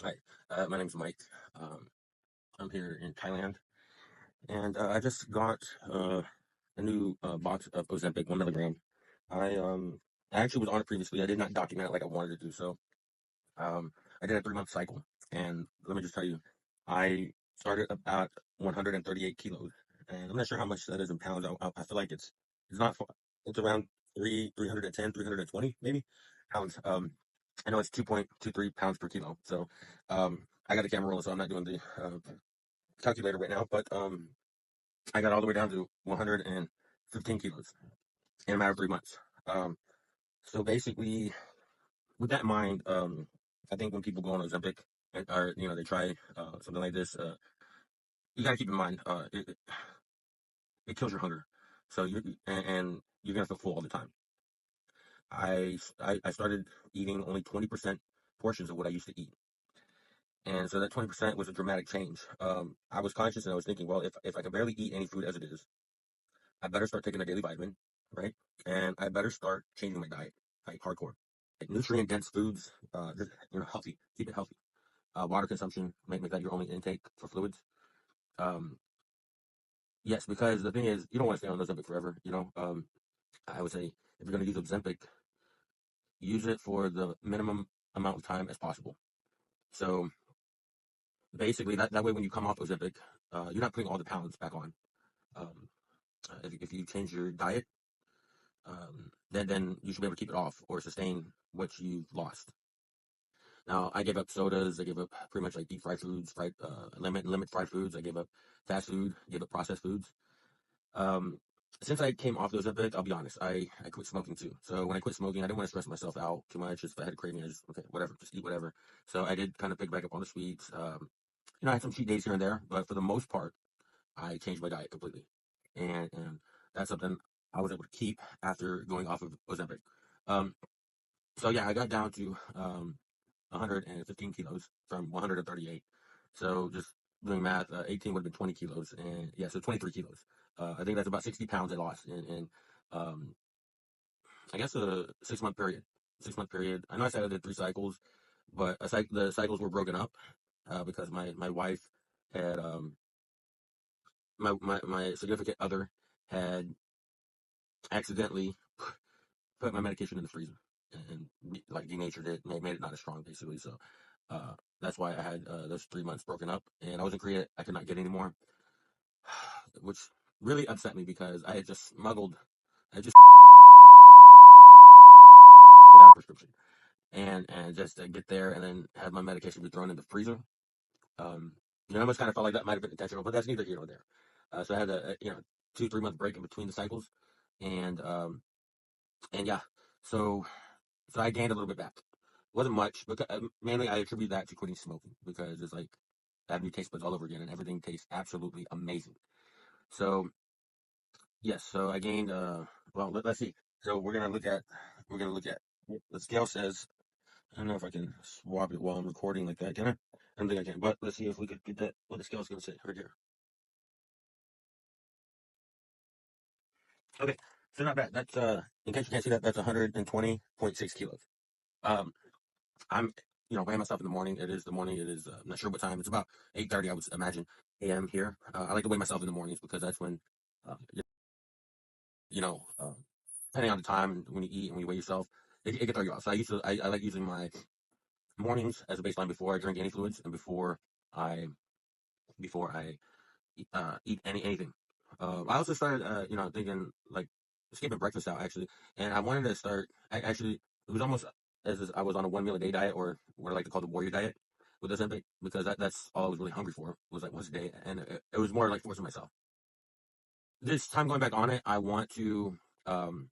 Hi, my name's Mike. Um, I'm here in Thailand, and I just got a new box of Ozempic 1 milligram. I um I actually was on it previously. I did not document it like I wanted to do so. Um, I did a 3 month cycle, and let me just tell you, I started about 138 kilos, and I'm not sure how much that is in pounds. I feel like it's not it's around 310, 320 maybe pounds. I know it's 2.23 pounds per kilo. So, I got a camera roller, so I'm not doing the calculator right now, but I got all the way down to 115 kilos in a matter of 3 months. Um, so basically, with that in mind, I think when people go on Ozempic or they try something like this, you gotta keep in mind it kills your hunger. So and you're gonna feel full all the time. I started eating only 20% portions of what I used to eat. And so that 20% was a dramatic change. I was conscious and I was thinking, well, if I can barely eat any food as it is, I better start taking a daily vitamin, right? And I better start changing my diet, like hardcore. Like nutrient dense foods, just, healthy, keep it healthy. Water consumption, make that your only intake for fluids. Um, yes, because the thing is, you don't want to stay on Ozempic forever, I would say if you're going to use Ozempic, use it for the minimum amount of time as possible. So basically, that way when you come off Ozempic, you're not putting all the pounds back on. Um, if you change your diet, then you should be able to keep it off or sustain what you've lost. Now, I gave up sodas. I gave up pretty much like deep fried foods, limit fried foods. I gave up fast food, gave up processed foods. Um, since I came off those Ozempic, I'll be honest, I quit smoking too. So when I quit smoking, I didn't want to stress myself out too much. Just if I had a craving, I just, okay, whatever, just eat whatever. So I did kind of pick back up on the sweets. I had some cheat days here and there, but for the most part, I changed my diet completely, and that's something I was able to keep after going off of Ozempic. Um, so yeah, I got down to 115 kilos from 138. So just doing math, 18 would have been 20 kilos, and yeah, so 23 kilos. I think that's about 60 pounds I lost in um, I guess a 6 month period. 6 month period. I know I said I did 3 cycles, but the cycles were broken up because my wife had my significant other had accidentally put my medication in the freezer and like denatured it, made it not as strong basically. So uh, that's why I had those 3 months broken up, and I was in Korea. I could not get any more, which really upset me because I had just smuggled, I just without a prescription, and just to get there and then have my medication be thrown in the freezer. Um, I almost kind of felt like that might have been intentional, but that's neither here nor there. So I had a 2 3 month break in between the cycles, and and yeah, so I gained a little bit back. It wasn't much, but mainly I attribute that to quitting smoking because it's like I have new taste buds all over again, and everything tastes absolutely amazing. So yes, so I gained. Well, let's see. So we're gonna look at the scale says. I don't know if I can swap it while I'm recording like that. Can I? I don't think I can. But let's see if we could get that. What the scale's gonna say right here. Okay, so not bad. That's in case you can't see that, that's 120.6 kilos. Um, I'm weighing myself in the morning. It is the morning. It is I'm not sure what time. It's about 8:30, I would imagine, a.m. here. I like to weigh myself in the mornings because that's when uh, you know, depending on the time when you eat and when you weigh yourself, it can throw you off. So I like using my mornings as a baseline before I drink any fluids and I before I eat anything. I also started, thinking like skipping breakfast out actually, and I wanted to start. I actually it was almost as I was on a 1 meal a day diet, or what I like to call the warrior diet with Ozempic, because that's all I was really hungry for was like once a day, and it was more like forcing myself. This time going back on it, um,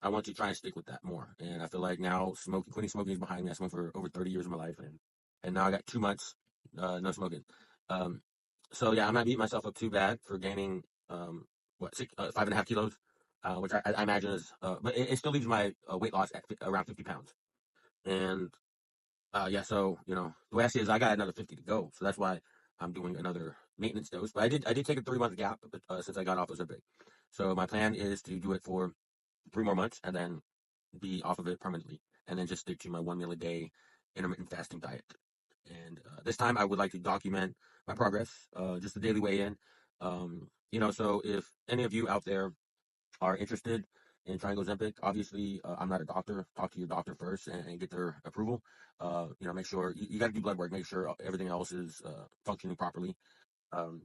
I want to try and stick with that more, and I feel like now quitting smoking is behind me. I smoked for over 30 years of my life, and now I got 2 months no smoking. Um, so yeah, I'm not beating myself up too bad for gaining 5.5 kilos, which I imagine is, but it still leaves my weight loss at around 50 pounds. And yeah, so the way I see it is I got another 50 to go, so that's why I'm doing another maintenance dose. But I did take a 3 month gap since I got off Ozempic. So my plan is to do it for 3 more months and then be off of it permanently, and then just stick to my 1 meal a day intermittent fasting diet. And this time I would like to document my progress, just a daily weigh in. So if any of you out there are interested in trying Ozempic, obviously I'm not a doctor. Talk to your doctor first and get their approval. Make sure you got to do blood work, make sure everything else is functioning properly, um,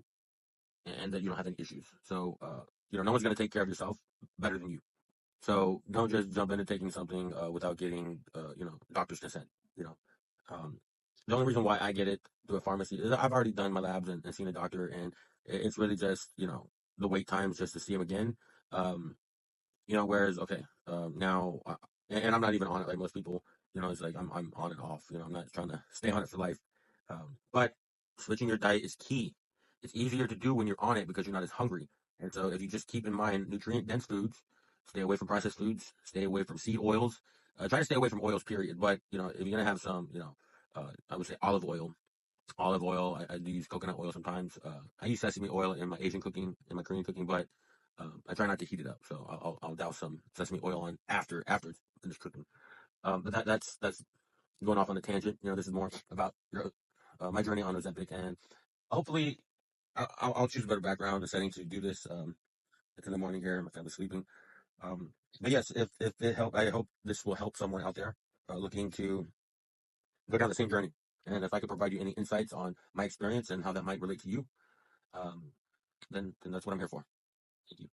and that you don't have any issues. So, no one's going to take care of yourself better than you. So don't just jump into taking something without getting, doctor's consent. You know, um, the only reason why I get it through a pharmacy is I've already done my labs and seen a doctor, and it's really just the wait times just to see him again. Um, whereas okay, now, and I'm not even on it like most people. It's like I'm on and off. I'm not trying to stay on it for life. But switching your diet is key. It's easier to do when you're on it because you're not as hungry. And so if you just keep in mind nutrient dense foods, stay away from processed foods, stay away from seed oils. Try to stay away from oils, period. But if you're gonna have some, I would say olive oil. Olive oil. I do use coconut oil sometimes. I use sesame oil in my Asian cooking, in my Korean cooking, but I try not to heat it up. So I'll douse some sesame oil on after it's finished cooking. But that's going off on a tangent. This is more about my journey on Ozempic, and hopefully I'll choose a better background and setting to do this. It's in the morning here, my family's sleeping. But yes, if it help, I hope this will help someone out there looking to go down the same journey. And if I could provide you any insights on my experience and how that might relate to you, um, then that's what I'm here for. Thank you.